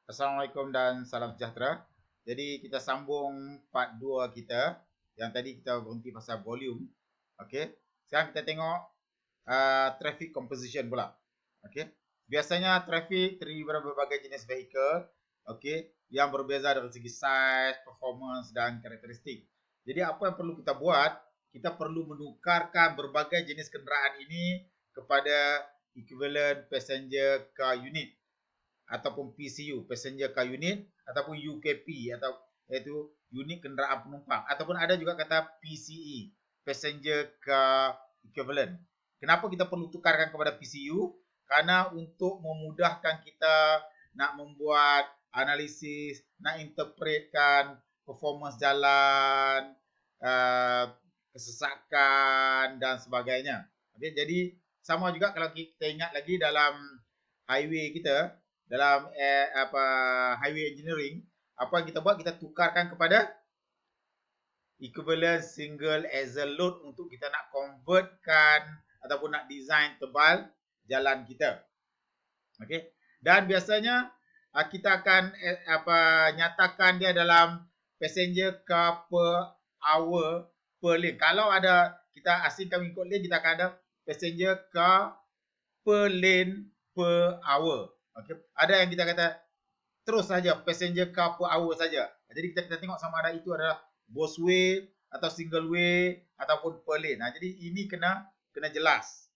Assalamualaikum dan salam sejahtera. Jadi kita sambung part 2 kita. Yang tadi kita berhenti pasal volume. Okey. Sekarang kita tengok traffic composition pula. Okey. Biasanya traffic terdiri daripada berbagai jenis vehicle, okey, yang berbeza dari segi size, performance dan karakteristik. Jadi apa yang perlu kita buat? Kita perlu menukarkan berbagai jenis kenderaan ini kepada equivalent passenger car unit ataupun PCU, passenger car unit, ataupun UKP atau iaitu unit kenderaan penumpang, ataupun ada juga kata PCE, passenger car equivalent. Kenapa kita perlu tukarkan kepada PCU? Karena untuk memudahkan kita nak membuat analisis, nak interpretkan performance jalan, kesesakan dan sebagainya. Okay, jadi sama juga kalau kita ingat lagi dalam highway kita, dalam highway engineering, apa yang kita buat, kita tukarkan kepada equivalent single axle load untuk kita nak convertkan ataupun nak design tebal jalan kita. Okey. Dan biasanya kita akan nyatakan dia dalam passenger car per hour per lane. Kalau ada kita asingkan mengikut lane, kita akan ada passenger car per lane per hour. Okay. Ada yang kita kata terus saja passenger car per hour saja. Jadi kita tengok sama ada itu adalah both way atau single way ataupun per lane. Jadi ini kena jelas.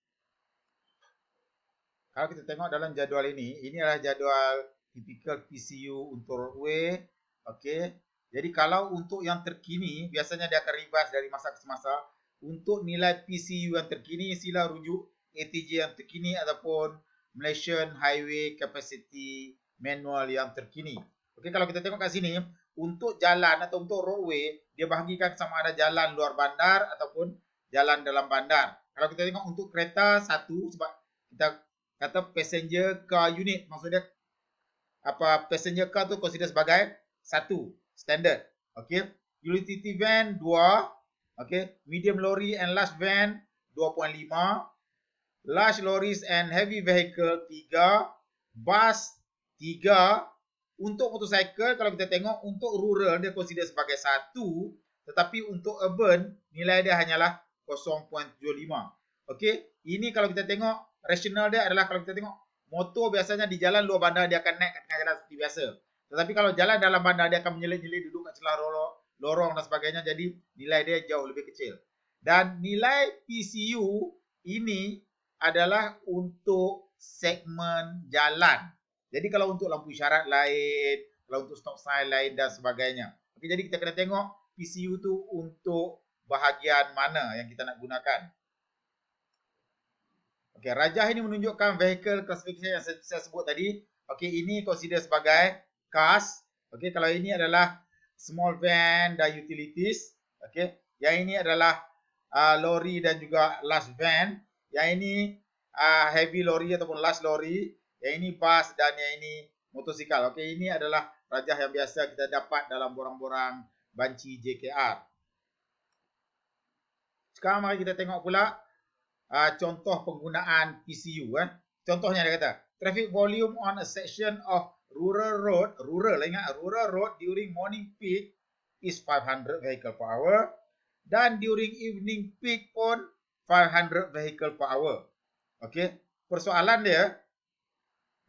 Kalau kita tengok dalam jadual ini adalah jadual typical PCU untuk roadway. Okey. Jadi kalau untuk yang terkini, biasanya dia akan revise dari masa ke semasa. Untuk nilai PCU yang terkini, sila rujuk ATJ yang terkini ataupun Malaysian Highway Capacity Manual yang terkini. Okey, kalau kita tengok kat sini, untuk jalan atau untuk roadway, dia bahagikan sama ada jalan luar bandar ataupun jalan dalam bandar. Kalau kita tengok untuk kereta satu, sebab kita kata passenger car unit, maksudnya passenger car tu consider sebagai satu standard. Okey, utility van 2, okey, medium lorry and large van 2.5, large lorries and heavy vehicle 3, bus 3. Untuk motorcycle, kalau kita tengok untuk rural dia consider sebagai 1, tetapi untuk urban nilai dia hanyalah 0.75. Okey, ini kalau kita tengok rasional dia adalah kalau kita tengok motor biasanya di jalan luar bandar dia akan naik kat tengah jalan seperti biasa. Tetapi kalau jalan dalam bandar dia akan menyelit-nyelit duduk kat celah lorong dan sebagainya, jadi nilai dia jauh lebih kecil. Dan nilai PCU ini adalah untuk segmen jalan. Jadi kalau untuk lampu isyarat lain, kalau untuk stop sign lain dan sebagainya. Okey, jadi kita kena tengok PCU tu untuk bahagian mana yang kita nak gunakan. Okey, rajah ini menunjukkan vehicle classification yang saya sebut tadi. Okey, ini consider sebagai cars. Okey, kalau ini adalah small van dan utilities. Okey, yang ini adalah lorry dan juga large van. Yang ini heavy lorry ataupun large lorry. Yang ini bus dan yang ini motosikal. Okey, ini adalah rajah yang biasa kita dapat dalam borang-borang banci JKR. Sekarang mari kita tengok pula contoh penggunaan PCU. Contohnya dia kata, traffic volume on a section of rural road during morning peak is 500 vehicle per hour, dan during evening peak pun 500 vehicle per hour. Okey, persoalan dia,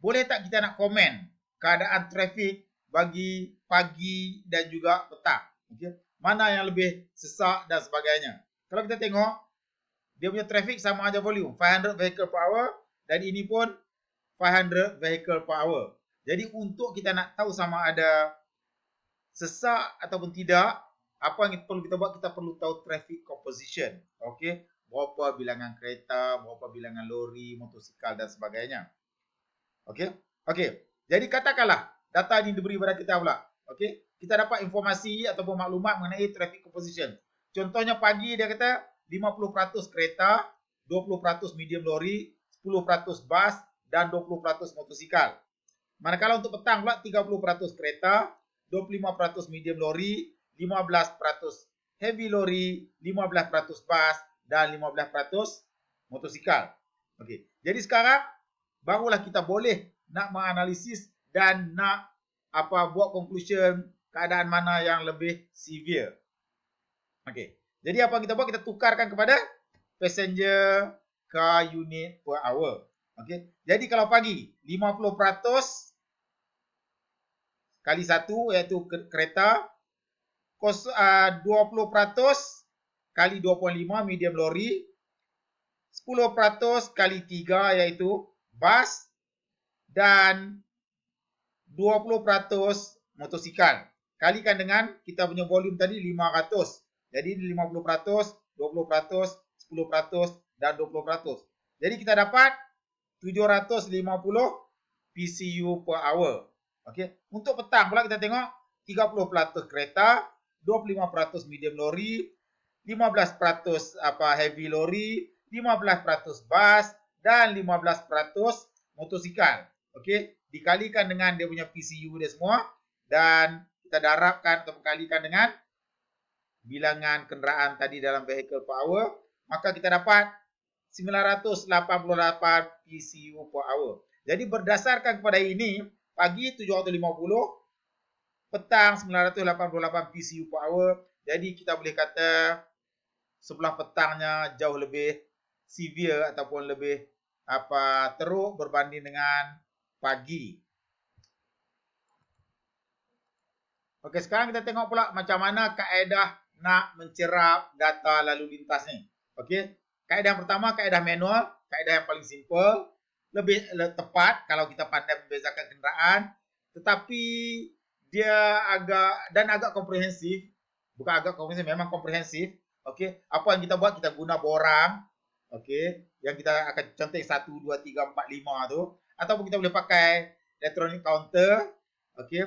boleh tak kita nak komen keadaan trafik bagi pagi dan juga petang? Okey, mana yang lebih sesak dan sebagainya. Kalau kita tengok dia punya traffic sama aja volume 500 vehicle per hour, dan ini pun 500 vehicle per hour. Jadi untuk kita nak tahu sama ada sesak ataupun tidak, apa yang perlu kita buat, kita perlu tahu traffic composition. Okey, berapa bilangan kereta, berapa bilangan lori, motosikal dan sebagainya. Okey. Okey. Jadi katakanlah data ini diberi kepada kita pula. Okey, kita dapat informasi ataupun maklumat mengenai traffic composition. Contohnya pagi dia kata 50% kereta, 20% medium lorry, 10% bus dan 20% motosikal. Manakala untuk petang pula 30% kereta, 25% medium lorry, 15% heavy lorry, 15% bus dan 15% motosikal. Okey. Jadi sekarang barulah kita boleh nak menganalisis dan nak buat conclusion keadaan mana yang lebih severe. Okey. Jadi apa yang kita buat, kita tukarkan kepada passenger car unit per hour. Okey. Jadi kalau pagi 50% kali 1 iaitu kereta, 20% kali 2.5 medium lorry, 10% kali 3 iaitu bus, dan 20% motosikal. Kalikan dengan kita punya volume tadi 500. Jadi 50%, 20%, 10% dan 20%. Jadi kita dapat 750 PCU per hour. Okey. Untuk petang pula kita tengok 30% kereta, 25% medium lorry, 15% heavy lorry, 15% bus dan 15% motosikal. Okey, dikalikan dengan dia punya PCU dia semua dan kita darabkan atau kalikan dengan bilangan kenderaan tadi dalam vehicle per hour, maka kita dapat 988 PCU per hour. Jadi berdasarkan kepada ini, pagi 750, petang 988 PCU per hour. Jadi kita boleh kata sebelah petangnya jauh lebih severe ataupun lebih teruk berbanding dengan pagi. Okey, sekarang kita tengok pula macam mana kaedah nak mencerap data lalu lintas ni. Okey, kaedah pertama, kaedah manual, kaedah yang paling simple, lebih tepat kalau kita pandai membezakan kenderaan, tetapi dia agak komprehensif. Bukan agak komprehensif, memang komprehensif. Okey, apa yang kita buat, kita guna borang. Okey, yang kita akan contoh 1 2 3 4 5 tu, ataupun kita boleh pakai electronic counter. Okey,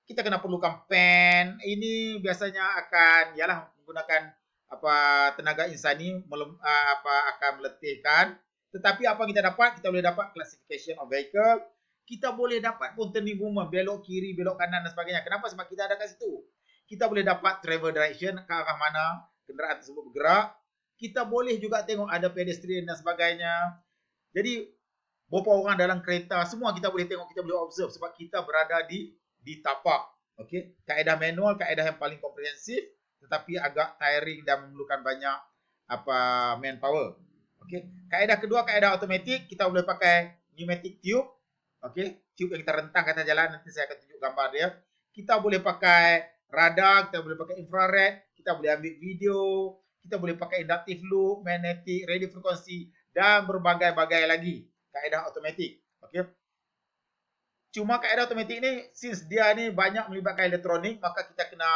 kita kena perlukan pen. Ini biasanya akan menggunakan tenaga insani akan meletihkan. Tetapi apa yang kita dapat? Kita boleh dapat classification of vehicle. Kita boleh dapat pun turning movement, belok kiri, belok kanan dan sebagainya. Kenapa? Sebab kita ada kat situ. Kita boleh dapat travel direction, ke arah mana kenderaan tersebut bergerak. Kita boleh juga tengok ada pedestrian dan sebagainya. Jadi berapa orang dalam kereta, semua kita boleh tengok, kita boleh observe sebab kita berada di tapak. Okey, kaedah manual, kaedah yang paling komprehensif tetapi agak tiring dan memerlukan banyak manpower. Okey, kaedah kedua, kaedah automatik, kita boleh pakai pneumatic tube. Okey, tube yang kita rentang kat atas jalan, nanti saya akan tunjuk gambar dia. Kita boleh pakai radar, kita boleh pakai infrared, kita boleh ambil video, kita boleh pakai inductive loop, magnetic, radio frekuensi dan berbagai-bagai lagi kaedah automatik. Okey. Cuma kaedah automatik ni, since dia ni banyak melibatkan elektronik, maka kita kena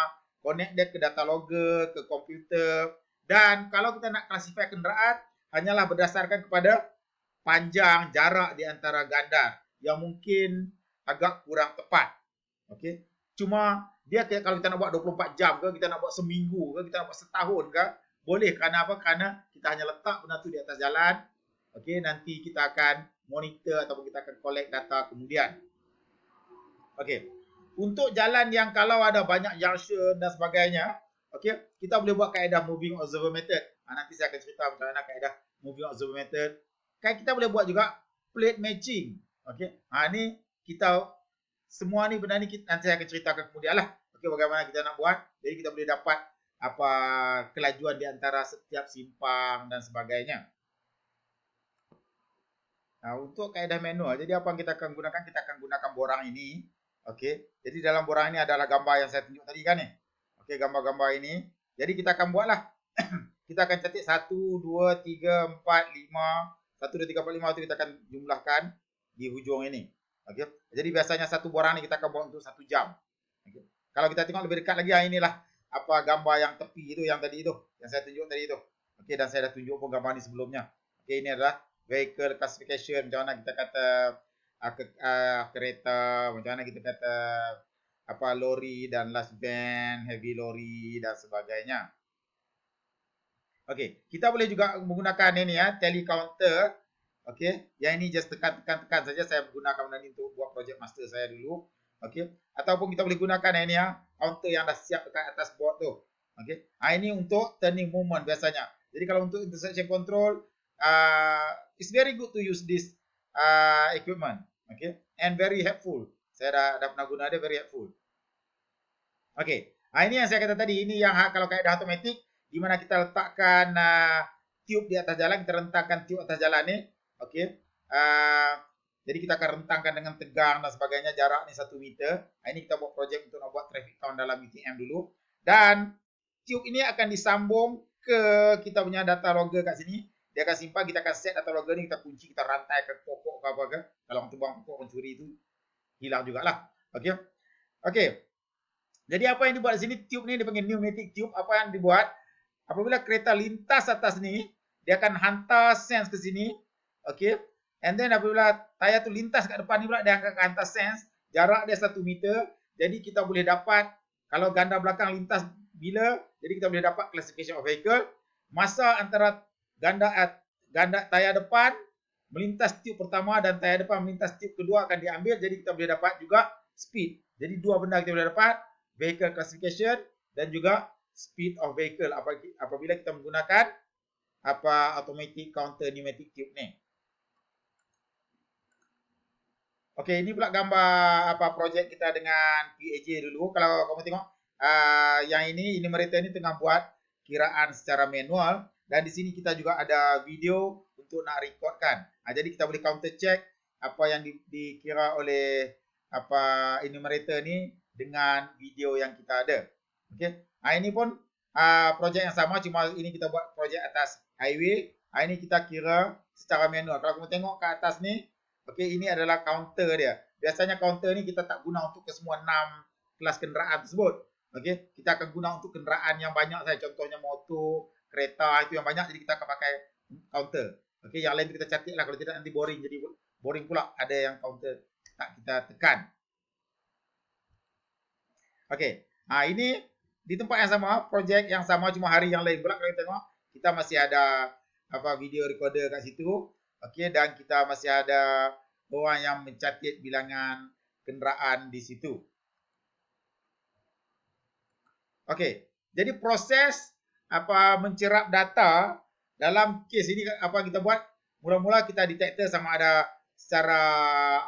connect dia ke data logger, ke komputer. Dan kalau kita nak classify kenderaan, hanyalah berdasarkan kepada panjang jarak di antara gandar yang mungkin agak kurang tepat. Okey. Cuma dia kalau kita nak buat 24 jam ke, kita nak buat seminggu ke, kita nak buat setahun ke, boleh. Kerana apa? Kerana kita hanya letak benda tu di atas jalan. Okey, nanti kita akan monitor ataupun kita akan collect data kemudian. Okey. Untuk jalan yang kalau ada banyak junction dan sebagainya, okey, kita boleh buat kaedah moving observer method. Nanti saya akan cerita macam mana kaedah moving observer method. Kita boleh buat juga plate matching. Okey. Ni kita semua ni benda ni nanti saya akan ceritakan kemudian lah. Okey, bagaimana kita nak buat. Jadi kita boleh dapat kelajuan di antara setiap simpang dan sebagainya. Untuk kaedah manual, jadi apa yang kita akan gunakan? Kita akan gunakan borang ini. Okey, jadi dalam borang ini adalah gambar yang saya tunjuk tadi kan ni. Okey, gambar-gambar ini. Jadi kita akan buatlah. Kita akan ketik 1, 2, 3, 4, 5. 1, 2, 3, 4, 5 itu kita akan jumlahkan di hujung ini. Okey, jadi biasanya satu borang ni kita akan buat untuk 1 jam. Okey, kalau kita tengok lebih dekat lagi, inilah gambar yang tepi itu, yang tadi itu, yang saya tunjuk tadi itu. Okey, dan saya dah tunjuk pun gambar ni sebelumnya. Okey, ini adalah vehicle classification, macam mana kita kata kereta, macam mana kita kata lori dan large van, heavy lori dan sebagainya. Okey, kita boleh juga menggunakan ini tally counter. Okey, yang ini just tekan saja. Saya menggunakan benda ini untuk buat project master saya dulu. Okey, ataupun kita boleh gunakan ini counter yang dah siap dekat atas board tu. Okey, ini untuk turning movement biasanya. Jadi kalau untuk intersection control, it's very good to use this equipment. Okay, and very helpful Saya dah pernah guna dia, very helpful. Okey. Ini yang saya kata tadi, ini yang kalau kaedah automatik di mana kita letakkan tube di atas jalan, kita rentangkan tube atas jalan ni. Okey. Jadi kita akan rentangkan dengan tegang dan sebagainya, jarak ni 1 meter. Ini kita buat projek untuk nak buat traffic count dalam UTM dulu. Dan tube ini akan disambung ke kita punya data logger kat sini. Dia akan simpan, kita akan set data logger ni, kita kunci, kita rantai ke pokok ke apa ke. Kalau orang tebang pokok, orang curi tu hilang jugalah. Okey. Okey. Jadi apa yang dibuat di sini, tube ni dipanggil pneumatic tube. Apa yang dibuat? Apabila kereta lintas atas ni, dia akan hantar sense ke sini. Okey. And then apabila tayar tu lintas kat depan ni pula, dia akan hantar sense. Jarak dia 1 meter. Jadi kita boleh dapat, kalau ganda belakang lintas bila, jadi kita boleh dapat classification of vehicle. Masa antara ganda tayar depan melintas tube pertama dan tayar depan melintas tube kedua akan diambil. Jadi kita boleh dapat juga speed. Jadi dua benda kita boleh dapat, vehicle classification dan juga speed of vehicle apabila kita menggunakan automatic counter pneumatic tube ni. Okey, ini pula gambar projek kita dengan PAJ dulu. Kalau kamu tengok yang ini mereka ni tengah buat kiraan secara manual, dan di sini kita juga ada video untuk nak recordkan. Jadi kita boleh counter check apa yang dikira oleh enumerator ni dengan video yang kita ada. Okey. Ini pun projek yang sama, cuma ini kita buat projek atas highway. Ini kita kira secara manual. Kalau kamu tengok ke atas ni, okey, ini adalah counter dia. Biasanya counter ni kita tak guna untuk kesemua 6 kelas kenderaan tersebut. Okey, kita akan guna untuk kenderaan yang banyak saja. Contohnya motor, kereta, itu yang banyak, jadi kita akan pakai counter. Okey, yang lain kita cantik lah, kalau tidak nanti boring. Jadi boring pula ada yang counter tak kita tekan. Okey, ini di tempat yang sama, projek yang sama, cuma hari yang lain pula. Kalau kita tengok, kita masih ada video recorder kat situ. Okey, dan kita masih ada orang yang mencatat bilangan kenderaan di situ. Okey, jadi proses mencerap data dalam kes ini kita buat, mula-mula kita detektor sama ada secara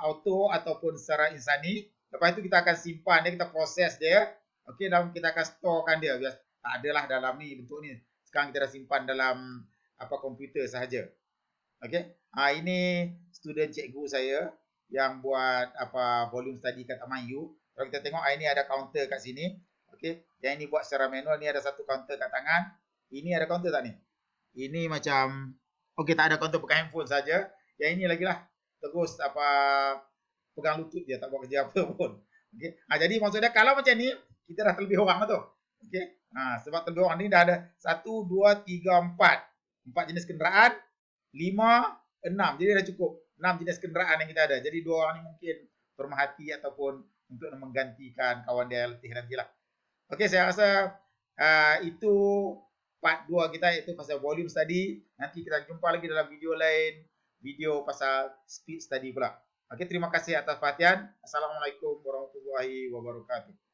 auto ataupun secara insani. Lepas itu kita akan simpan dia, kita proses dia. Okey, dan kita akan storekan dia. Biasa tak adalah dalam ni bentuk ni. Sekarang kita dah simpan dalam komputer sahaja. Okey. Ini student cikgu saya yang buat volume study kat Taman U. Kalau kita tengok ini ada counter kat sini. Okey. Yang ini buat secara manual, ni ada satu counter kat tangan. Ini ada counter tak ni? Ini macam okey, tak ada counter, bukan handphone saja. Yang ini lagi lah. Terus pegang lutut dia, tak buat kerja apa pun. Okey. Jadi maksudnya kalau macam ni, kita dah terlebih orang lah tu. Okey. Sebab terlebih orang ni dah ada 1 2 3 4. 4 jenis kenderaan, 5 6. Jadi dah cukup 6 jenis kenderaan yang kita ada. Jadi 2 orang ni mungkin permahati ataupun untuk menggantikan kawan dia letih nantilah. Okey, saya rasa itu part 2 kita, iaitu pasal volume study. Nanti kita jumpa lagi dalam video lain, video pasal speed study pula. Okey, terima kasih atas perhatian. Assalamualaikum warahmatullahi wabarakatuh.